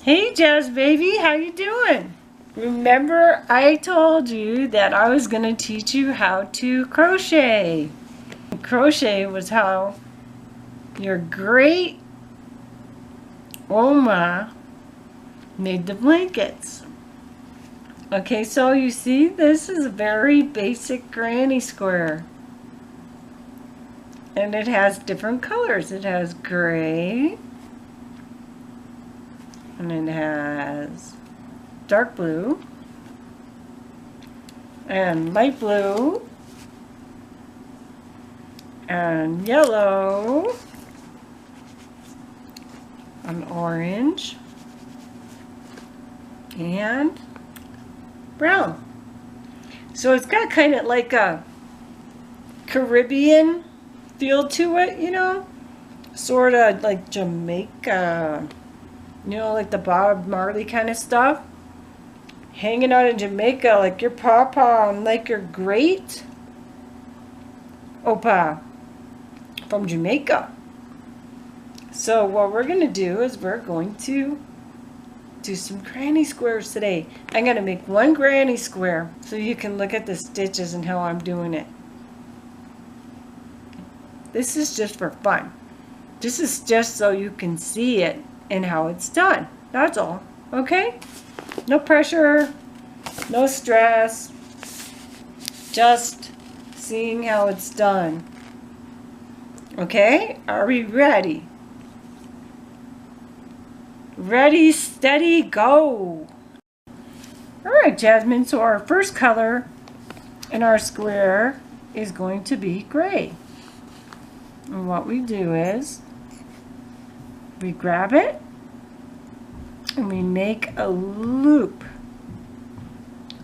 Hey Jazz baby, how you doing? Remember I told you that I was going to teach you how to crochet. Crochet was how your great Oma made the blankets. Okay, so you see this is a very basic granny square. And it has different colors. It has gray, and it has dark blue, and light blue, and yellow, and orange, and brown. So it's got kind of like a Caribbean feel to it, you know, sort of like Jamaica, you know, like the Bob Marley kind of stuff. Hanging out in Jamaica like your papa and like your great Opa from Jamaica. So what we're going to do is we're going to do some granny squares today. I'm going to make one granny square so you can look at the stitches and how I'm doing it. This is just for fun. This is just so you can see it and how it's done. That's all. Okay? No pressure, no stress. Just seeing how it's done. Okay? Are we ready? Ready, steady, go. Alright, Jasmine. So our first color in our square is going to be gray. And what we do is we grab it and we make a loop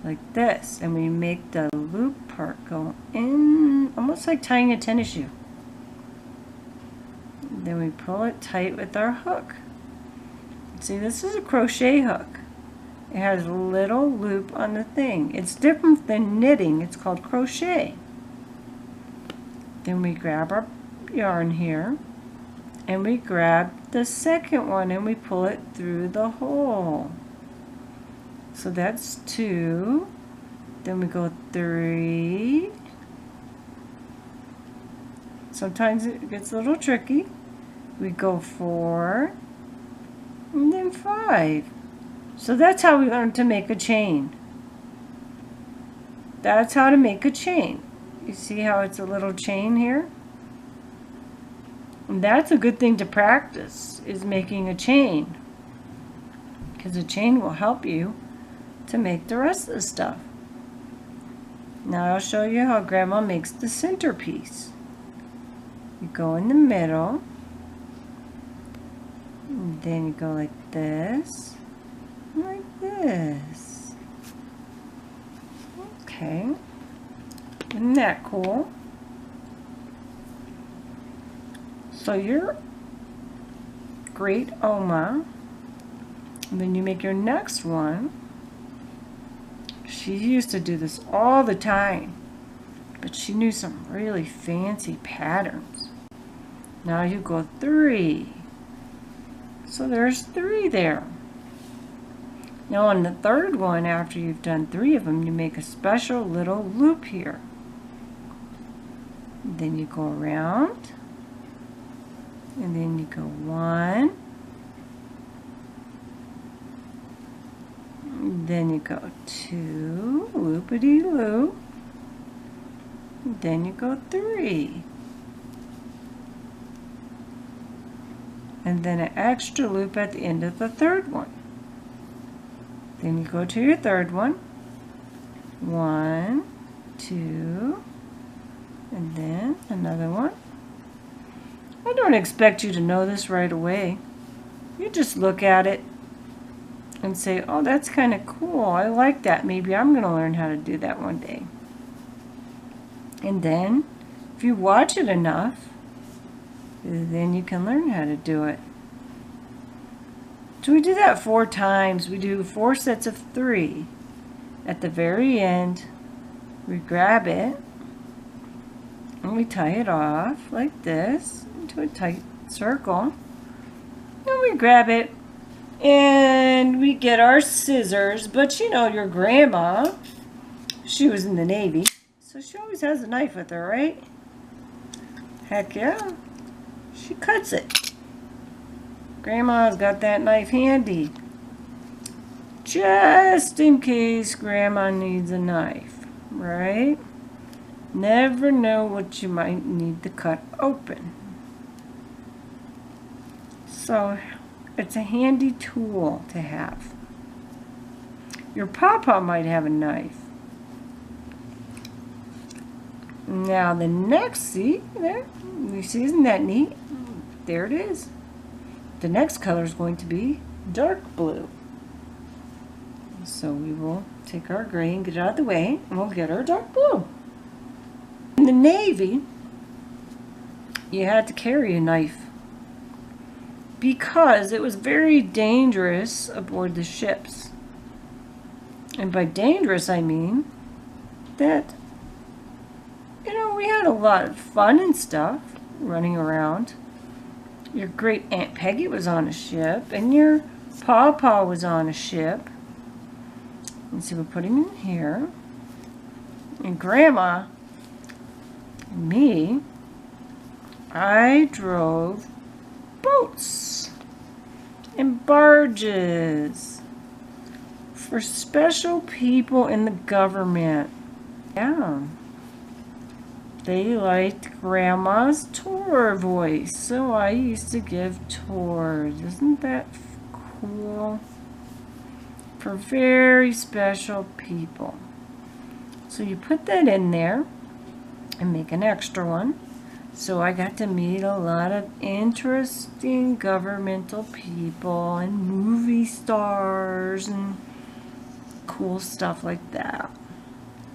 like this, and we make the loop part go in almost like tying a tennis shoe. Then we pull it tight with our hook. See, this is a crochet hook. It has a little loop on the thing. It's different than knitting. It's called crochet. Then we grab our yarn here and we grab the second one and we pull it through the hole. So that's 2. Then we go 3. Sometimes it gets a little tricky. We go 4 and then 5. So that's how we learn to make a chain. That's how to make a chain. You see how it's a little chain here? And that's a good thing to practice, is making a chain, because a chain will help you to make the rest of the stuff. Now I'll show you how Grandma makes the centerpiece. You go in the middle, and then you go like this, like this. Okay, isn't that cool? So your great Oma, and then you make your next one. She used to do this all the time, but she knew some really fancy patterns. Now you go 3. So there's 3 there. Now on the third one, after you've done 3 of them, you make a special little loop here. Then you go around. And then you go 1, then you go 2, loopity loop, then you go 3, and then an extra loop at the end of the third one. Then you go to your third one, 1, 2, and then another one. I don't expect you to know this right away. You just look at it and say, oh, that's kind of cool. I like that. Maybe I'm going to learn how to do that one day. And then, if you watch it enough, then you can learn how to do it. So we do that 4 times. We do 4 sets of 3. At the very end, we grab it and we tie it off like this into a tight circle. And we grab it And we get our scissors, but you know your grandma, she was in the Navy, so she always has a knife with her, right? Heck yeah. She cuts it. Grandma's got that knife handy. Just in case Grandma needs a knife, right? Never know what you might need to cut open. So it's a handy tool to have. Your papa might have a knife. Now the next, see there? You see, isn't that neat? There it is. The next color is going to be dark blue. So we will take our gray and get it out of the way, and we'll get our dark blue. In the Navy, you had to carry a knife because it was very dangerous aboard the ships. And by dangerous, I mean that, you know, we had a lot of fun and stuff running around. Your great Aunt Peggy was on a ship, and your Pawpaw was on a ship. And so we'll put him in here. And Grandma, and me, I drove boats and barges for special people in the government. Yeah. They liked Grandma's tour voice, so I used to give tours. Isn't that cool? For very special people. So you put that in there and make an extra one. So I got to meet a lot of interesting governmental people and movie stars and cool stuff like that.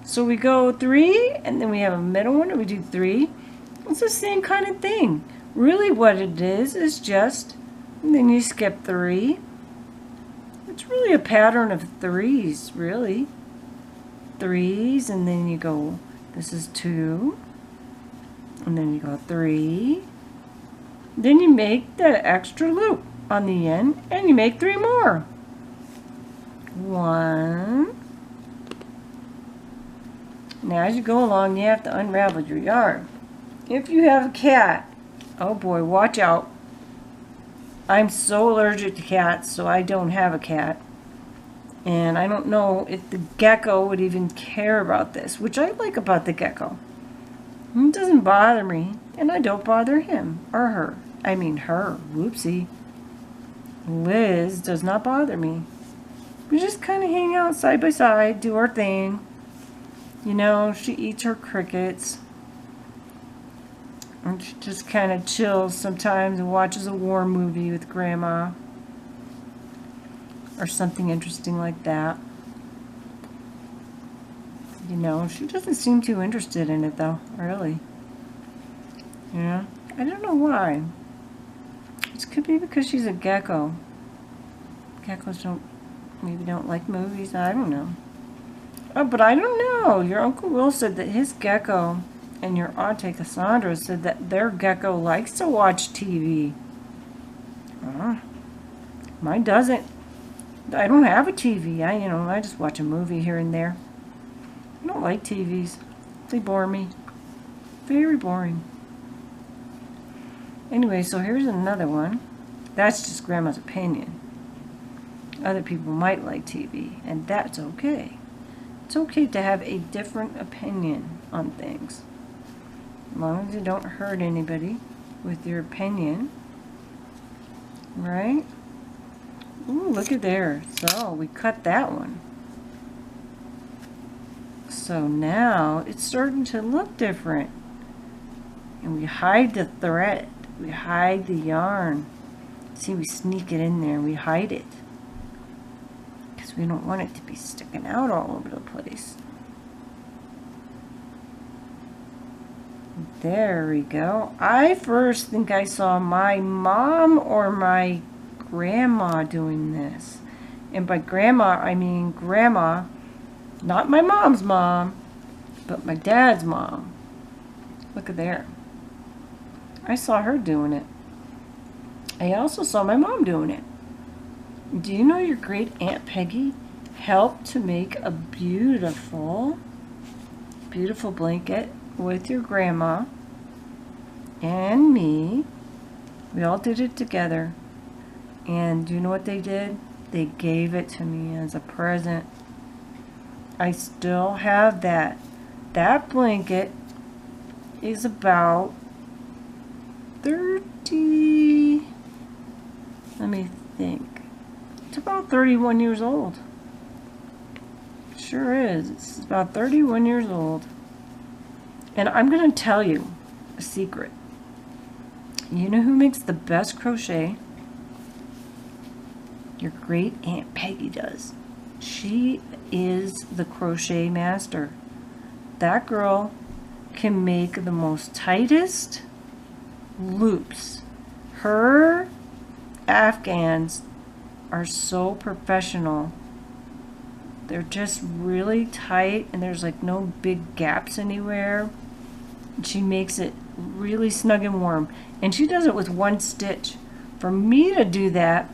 So we go 3, and then we have a middle one, and we do 3. It's the same kind of thing. Really what it is just, and then you skip 3. It's really a pattern of 3s, really. 3s, and then you go, this is 2, and then you go 3. Then you make that extra loop on the end, and you make 3 more. 1. Now as you go along, you have to unravel your yarn. If you have a cat, oh boy, watch out. I'm so allergic to cats, so I don't have a cat. And I don't know if the gecko would even care about this, which I like about the gecko. It doesn't bother me, and I don't bother him or her. I mean her, whoopsie. Liz does not bother me. We just kind of hang out side by side, do our thing. You know, she eats her crickets. And she just kind of chills sometimes and watches a war movie with Grandma. Or something interesting like that. You know, she doesn't seem too interested in it though, really. Yeah, I don't know why. It could be because she's a gecko. Geckos maybe don't like movies, I don't know. Oh, but I don't know. Your Uncle Will said that his gecko and your Auntie Cassandra said that their gecko likes to watch TV. Mine doesn't. I don't have a TV. I just watch a movie here and there. I don't like TVs. They bore me. Very boring. Anyway, so here's another one. That's just Grandma's opinion. Other people might like TV, and that's okay. It's okay to have a different opinion on things. As long as you don't hurt anybody with your opinion. Right? Ooh, look at there. So, we cut that one. So now, it's starting to look different. And we hide the thread. We hide the yarn. See, we sneak it in there. We hide it. Because we don't want it to be sticking out all over the place. There we go. I first think I saw my mom or my grandma doing this. And by grandma, I mean grandma, not my mom's mom, but my dad's mom. Look at there. I saw her doing it. I also saw my mom doing it. Do you know your great Aunt Peggy helped to make a beautiful, beautiful blanket with your grandma and me? We all did it together. And do you know what they did? They gave it to me as a present. I still have that. That blanket is about 30, let me think. It's about 31 years old. Sure is. It's about 31 years old. And I'm going to tell you a secret. You know who makes the best crochet? Your great Aunt Peggy does. She is the crochet master. That girl can make the most tightest loops. Her Afghans are so professional. They're just really tight and there's like no big gaps anywhere. She makes it really snug and warm. And she does it with one stitch. For me to do that,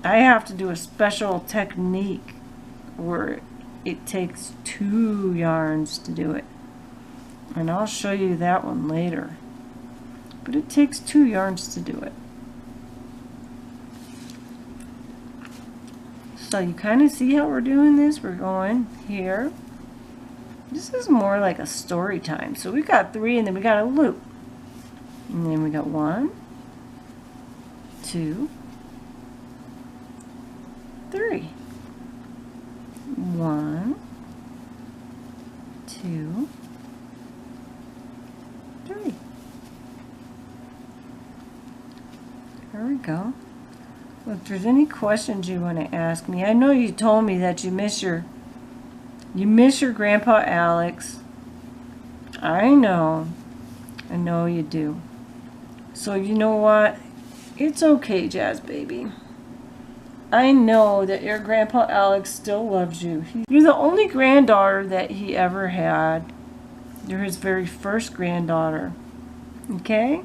I have to do a special technique where it takes 2 yarns to do it. And I'll show you that one later. But it takes 2 yarns to do it. So you kind of see how we're doing this? We're going here. This is more like a story time. So we got 3 and then we got a loop. And then we got 1, 2, 3. 1, 2, 3. There we go. Well, if there's any questions you want to ask me, I know you told me that you miss your Grandpa Alex. I know you do. So you know what? It's okay, Jazz baby. I know that your Grandpa Alex still loves you. You're the only granddaughter that he ever had. You're his very first granddaughter. Okay?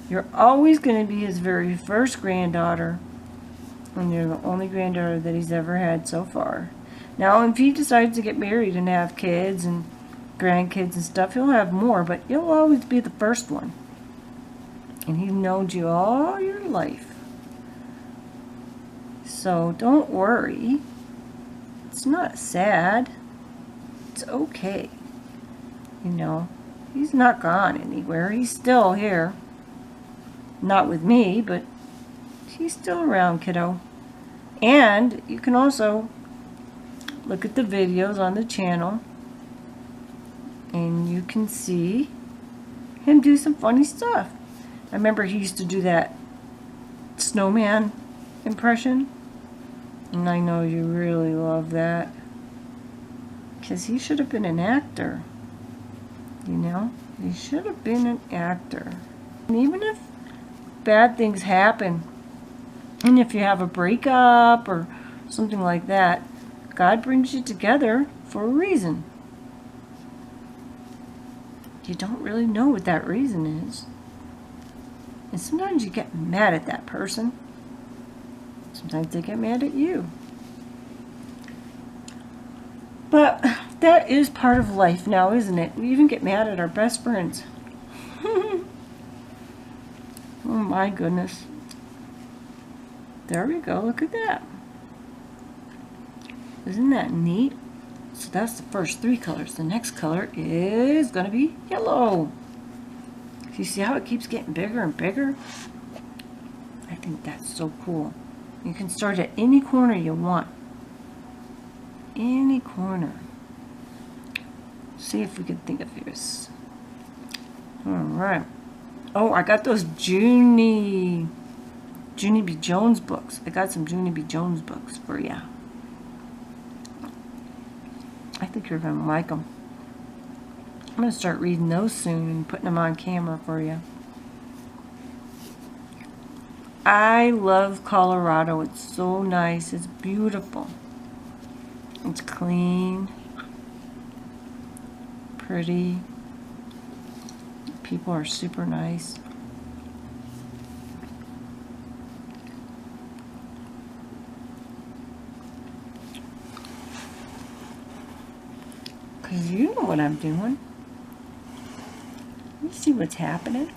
You're always going to be his very first granddaughter. And you're the only granddaughter that he's ever had so far. Now, if he decides to get married and have kids and grandkids and stuff, he'll have more, but you'll always be the first one. And he's known you all your life. So don't worry. It's not sad. It's okay. You know, he's not gone anywhere. He's still here. Not with me, but he's still around, kiddo. And you can also look at the videos on the channel and you can see him do some funny stuff. I remember he used to do that snowman impression, and I know you really love that because he should have been an actor. You know, he should have been an actor. And even if bad things happen, and if you have a breakup or something like that, God brings you together for a reason. You don't really know what that reason is. And sometimes you get mad at that person. Sometimes they get mad at you. But that is part of life now, isn't it? We even get mad at our best friends. Oh my goodness. There we go. Look at that. Isn't that neat? So that's the first 3 colors. The next color is going to be yellow. You see how it keeps getting bigger and bigger? I think that's so cool. You can start at any corner you want. Any corner. See if we can think of this. Alright. Oh, I got those Junie B. Jones books. I got some Junie B. Jones books for you. I think you're going to like them. I'm going to start reading those soon and putting them on camera for you. I love Colorado. It's so nice. It's beautiful. It's clean. Pretty. People are super nice. Because you know what I'm doing. You see what's happening?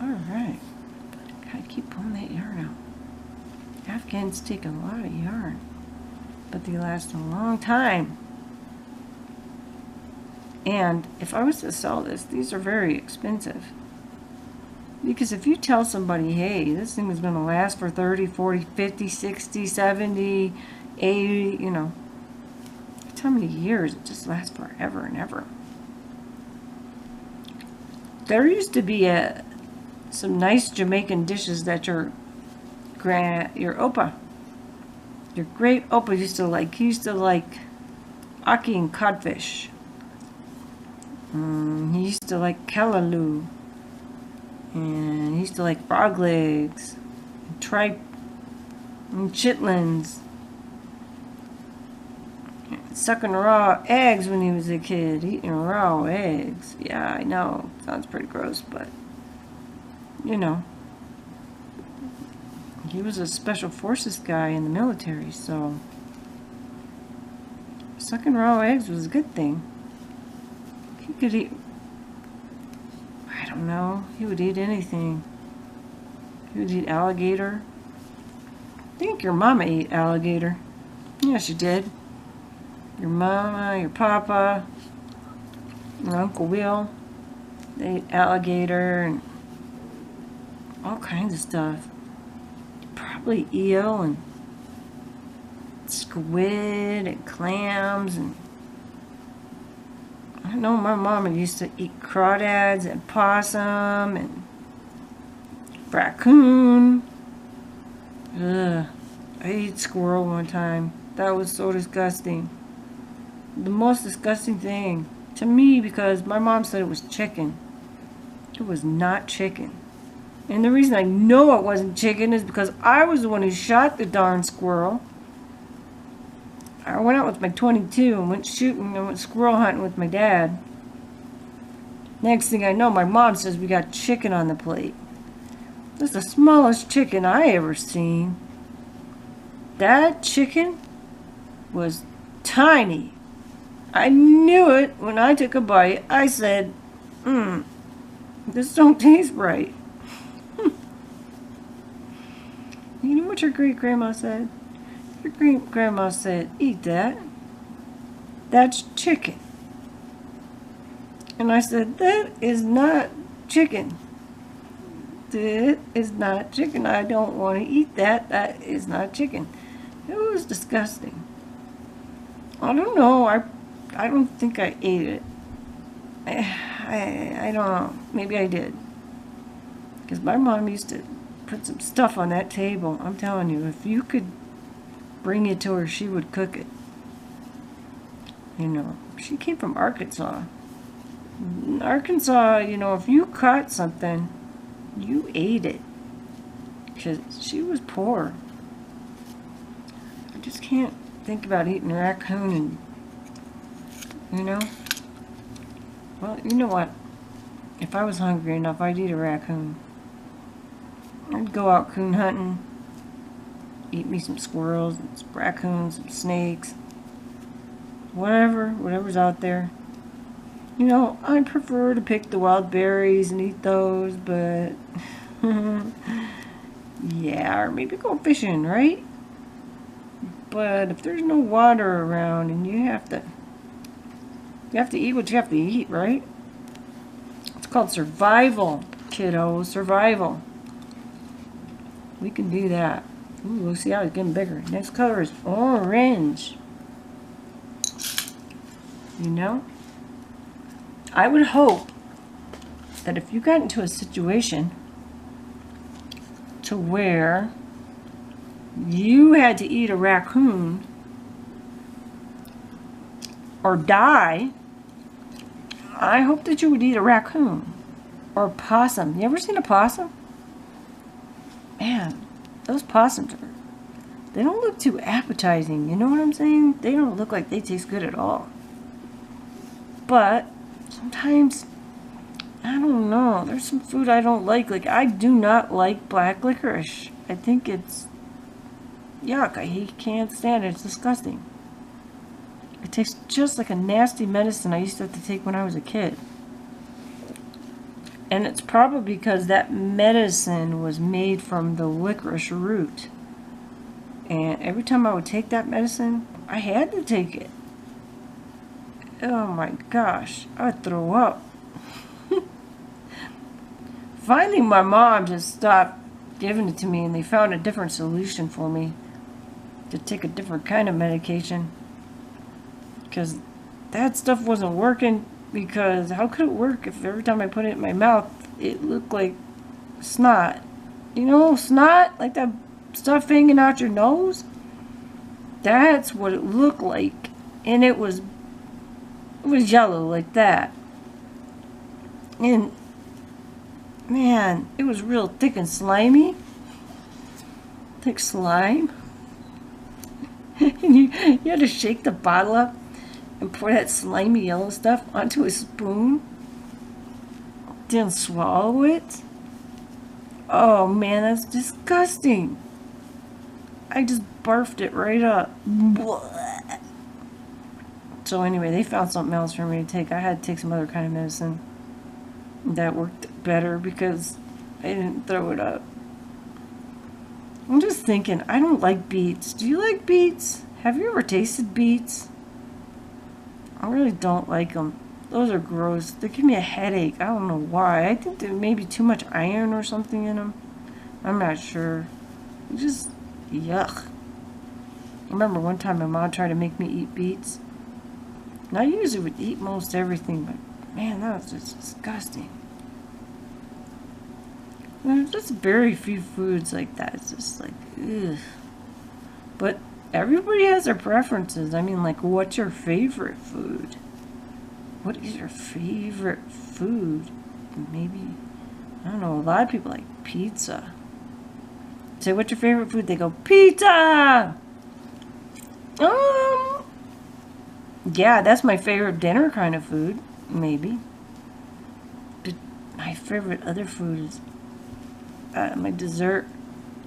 Alright. Gotta keep pulling that yarn out. Afghans take a lot of yarn, but they last a long time. And if I was to sell this, these are very expensive. Because if you tell somebody, hey, this thing is going to last for 30, 40, 50, 60, 70, 80, you know, how many years, it just lasts forever and ever. There used to be some nice Jamaican dishes that your Opa, your great Opa used to like. He used to like ackee and codfish. He used to like callaloo. And he used to like frog legs, and tripe, and chitlins. Sucking raw eggs when he was a kid. Eating raw eggs. Yeah, I know. Sounds pretty gross, but, you know. He was a special forces guy in the military, so sucking raw eggs was a good thing. He could eat, I don't know, he would eat anything. He would eat alligator. I think your mama ate alligator. Yeah, she did. Your mama, your papa, your Uncle Will, they ate alligator and all kinds of stuff. Probably eel and squid and clams, and I know my mama used to eat crawdads and possum and raccoon. Ugh. I ate squirrel one time. That was so disgusting. The most disgusting thing to me, because my mom said it was chicken. It was not chicken. And the reason I know it wasn't chicken is because I was the one who shot the darn squirrel. I went out with my .22 and went shooting and went squirrel hunting with my dad. Next thing I know, my mom says we got chicken on the plate. That's the smallest chicken I ever seen. That chicken was tiny. I knew it when I took a bite. I said, this don't taste right. You know what your great-grandma said? Your great-grandma said, eat that. That's chicken. And I said, that is not chicken. That is not chicken. I don't want to eat that. That is not chicken. It was disgusting. I don't know. I don't think I ate it. I don't know. Maybe I did. Because my mom used to put some stuff on that table. I'm telling you, if you could bring it to her, she would cook it. You know, she came from Arkansas. In Arkansas, you know, if you caught something, you ate it. Because she was poor. I just can't think about eating a raccoon and, you know. Well, you know what? If I was hungry enough, I'd eat a raccoon. I'd go out coon hunting, eat me some squirrels, and some raccoons, some snakes, whatever's out there. You know, I prefer to pick the wild berries and eat those, but yeah, or maybe go fishing, right? But if there's no water around and you have to eat what you have to eat, right? It's called survival, kiddo, survival. We can do that. Ooh, we'll see how it's getting bigger. Next color is orange. You know? I would hope that if you got into a situation to where you had to eat a raccoon or die, I hope that you would eat a raccoon or a possum. You ever seen a possum? Man, those possums they don't look too appetizing. You know what I'm saying? They don't look like they taste good at all. But sometimes, I don't know, there's some food I don't like. Like, I do not like black licorice. I think it's yuck. I can't stand it. It's disgusting. It tastes just like a nasty medicine I used to have to take when I was a kid. And it's probably because that medicine was made from the licorice root. And every time I would take that medicine, I had to take it. Oh my gosh, I would throw up. Finally, my mom just stopped giving it to me, and they found a different solution for me to take a different kind of medication. Because that stuff wasn't working, because how could it work if every time I put it in my mouth, it looked like snot? You know, snot? Like that stuff hanging out your nose? That's what it looked like. And it was yellow like that. And man, it was real thick and slimy. Thick slime. And you had to shake the bottle up and pour that slimy yellow stuff onto a spoon. Then swallow it. Oh man, that's disgusting. I just barfed it right up. So anyway, they found something else for me to take. I had to take some other kind of medicine that worked better because I didn't throw it up. I'm just thinking, I don't like beets. Do you like beets? Have you ever tasted beets? I really don't like them. Those are gross. They give me a headache. I don't know why. I think there may be too much iron or something in them. I'm not sure. Just yuck. I remember one time my mom tried to make me eat beets. And I usually would eat most everything, but man, that was just disgusting. There's just very few foods like that. It's just like, ugh. But everybody has their preferences. I mean, like, what's your favorite food? What is your favorite food? Maybe, I don't know, a lot of people like pizza. Say, what's your favorite food? They go, pizza! Yeah, that's my favorite dinner kind of food, maybe. But my favorite other food is, my dessert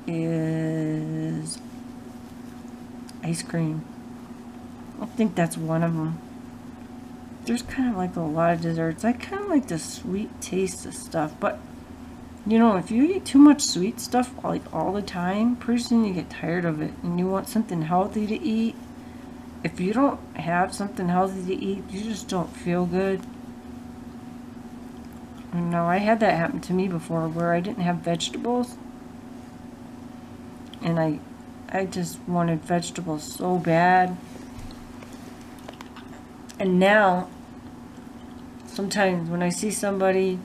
is ice cream. I think that's one of them. There's kind of like a lot of desserts. I kind of like the sweet taste of stuff, but you know, if you eat too much sweet stuff like all the time, pretty soon you get tired of it and you want something healthy to eat. If you don't have something healthy to eat, you just don't feel good. No, I had that happen to me before where I didn't have vegetables. And I just wanted vegetables so bad. And now, sometimes when I see somebody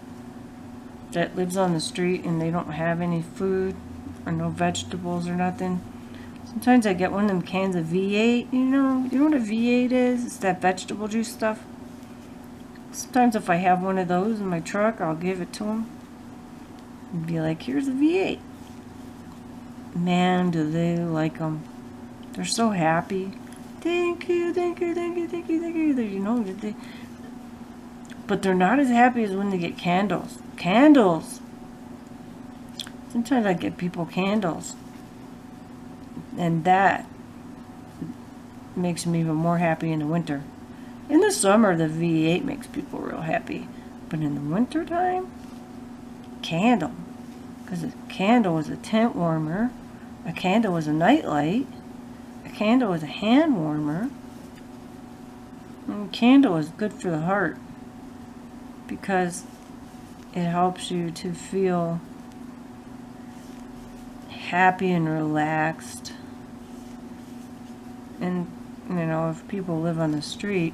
that lives on the street and they don't have any food or no vegetables or nothing, sometimes I get one of them cans of V8, you know what a V8 is? It's that vegetable juice stuff. Sometimes if I have one of those in my truck, I'll give it to them and be like, here's a V8. Man, do they like them. They're so happy. Thank you, thank you, thank you, thank you, thank you. You know, but they're not as happy as when they get candles. Candles! Sometimes I get people candles. And that makes them even more happy in the winter. In the summer, the V8 makes people real happy. But in the winter time, candle. Because a candle is a tent warmer. A candle is a nightlight. A candle is a hand warmer. And a candle is good for the heart. Because it helps you to feel happy and relaxed. And, you know, if people live on the street,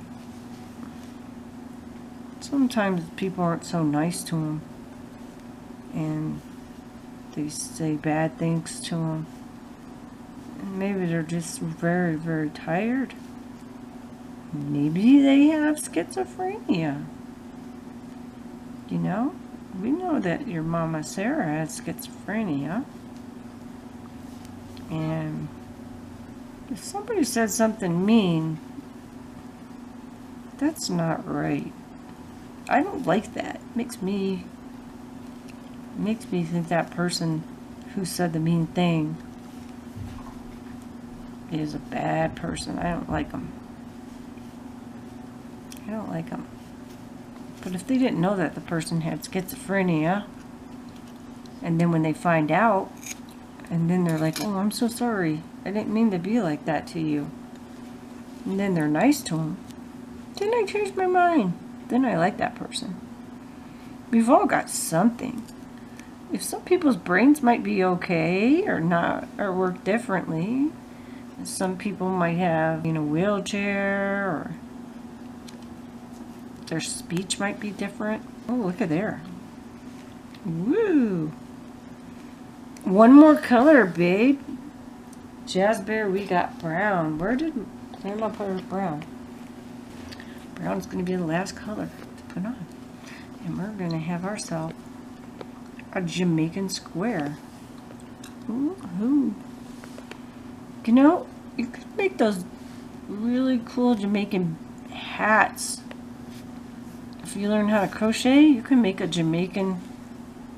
sometimes people aren't so nice to them. And they say bad things to them. And maybe they're just very, very tired. Maybe they have schizophrenia. You know? We know that your Mama Sarah has schizophrenia. And if somebody says something mean, that's not right. I don't like that. It makes me think that person who said the mean thing is a bad person. I don't like them. I don't like them. But if they didn't know that the person had schizophrenia, and then when they find out, and then they're like, oh, I'm so sorry. I didn't mean to be like that to you. And then they're nice to them. Then I change my mind. Then I like that person. We've all got something. If some people's brains might be okay or not, or work differently, some people might have, a wheelchair, or their speech might be different. Oh, look at there. Woo! One more color, babe. JAZBEAR, we got brown. Where did Grandma put brown? Brown's going to be the last color to put on. And we're going to have ourselves a Jamaican square. Ooh. You could make those really cool Jamaican hats. If you learn how to crochet, you can make a Jamaican.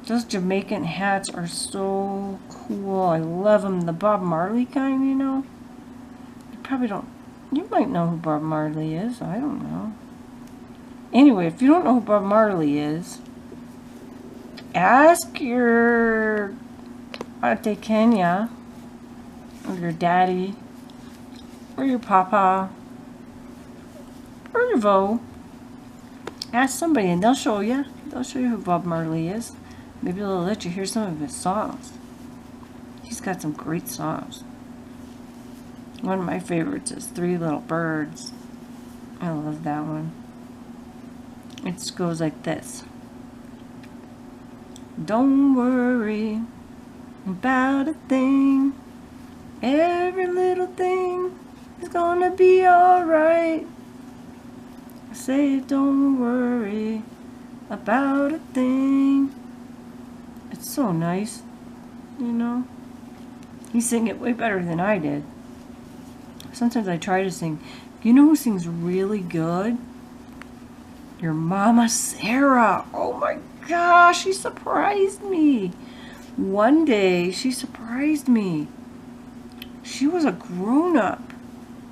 Those Jamaican hats are so cool. I love them. The Bob Marley kind, You probably don't. You might know who Bob Marley is. I don't know. Anyway, if you don't know who Bob Marley is, ask your Auntie Kenya, or your daddy, or your papa, or your vo. Ask somebody and they'll show you. They'll show you who Bob Marley is. Maybe they'll let you hear some of his songs. He's got some great songs. One of my favorites is Three Little Birds. I love that one. It just goes like this. Don't worry about a thing. Every little thing is gonna be alright. I say don't worry about a thing. It's so nice, He sang it way better than I did. Sometimes I try to sing. You know who sings really good? Your Mama Sarah. Oh my gosh, she surprised me. One day, she surprised me. She was a grown-up,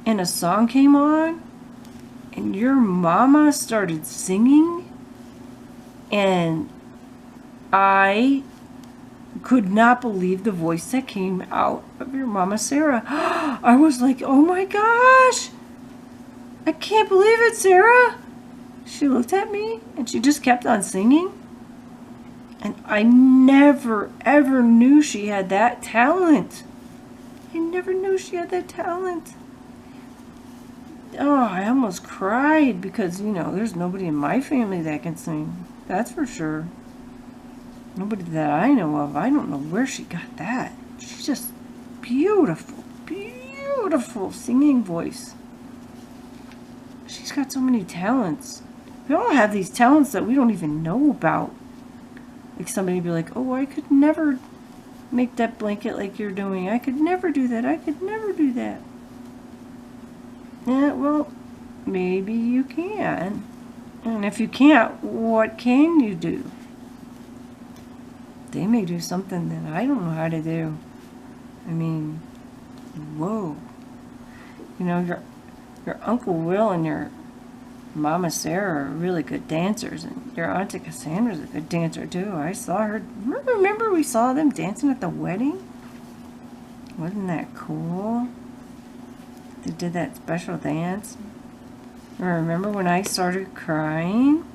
and a song came on, and your mama started singing, and I could not believe the voice that came out of your Mama Sarah. I was like, oh my gosh, I can't believe it, Sarah. She looked at me and she just kept on singing. And I never, ever knew she had that talent. I never knew she had that talent. Oh, I almost cried because, there's nobody in my family that can sing. That's for sure. Nobody that I know of. I don't know where she got that. She's just beautiful, beautiful singing voice. She's got so many talents. We all have these talents that we don't even know about. Like somebody be like, oh, I could never make that blanket like you're doing. I could never do that. I could never do that. Yeah, well, maybe you can. And if you can't, what can you do? They may do something that I don't know how to do. I mean, whoa. Your Uncle Will and your Mama Sarah are really good dancers, and your Auntie Cassandra's a good dancer too. I saw her. Remember we saw them dancing at the wedding? Wasn't that cool? They did that special dance. Remember when I started crying?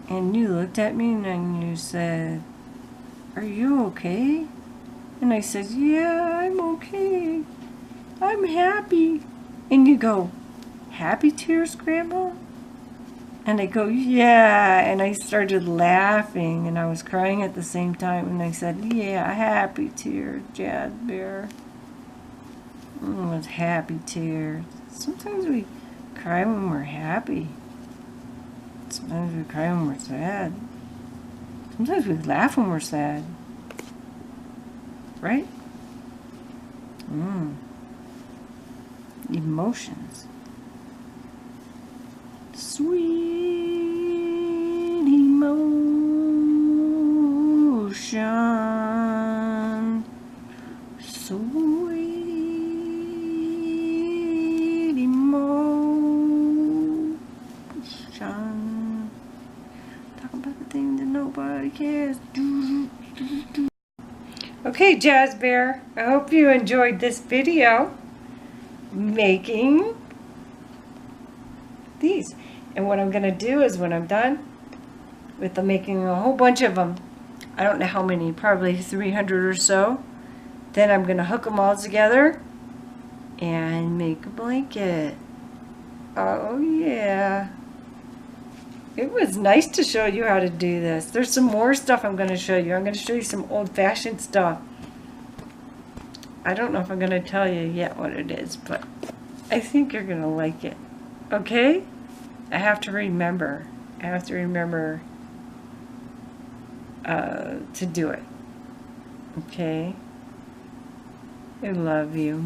And you looked at me and you said, are you okay? And I said, yeah, I'm okay. I'm happy. And you go, happy tears, Grandma? And I go, yeah. And I started laughing and I was crying at the same time. And I said, yeah, happy tears, JAZBEAR. It was happy tears. Sometimes we cry when we're happy. Sometimes we cry when we're sad. Sometimes we laugh when we're sad. Right? Emotions. Sweet emotion. Sweet emotion. podcast. Okay, Jazz Bear, I hope you enjoyed this video making these. And what I'm going to do is when I'm done with the making a whole bunch of them, I don't know how many, probably 300 or so, then I'm going to hook them all together and make a blanket. Oh yeah. It was nice to show you how to do this. There's some more stuff I'm going to show you. I'm going to show you some old-fashioned stuff. I don't know if I'm going to tell you yet what it is, but I think you're going to like it. Okay? I have to remember. I have to remember to do it. Okay? I love you.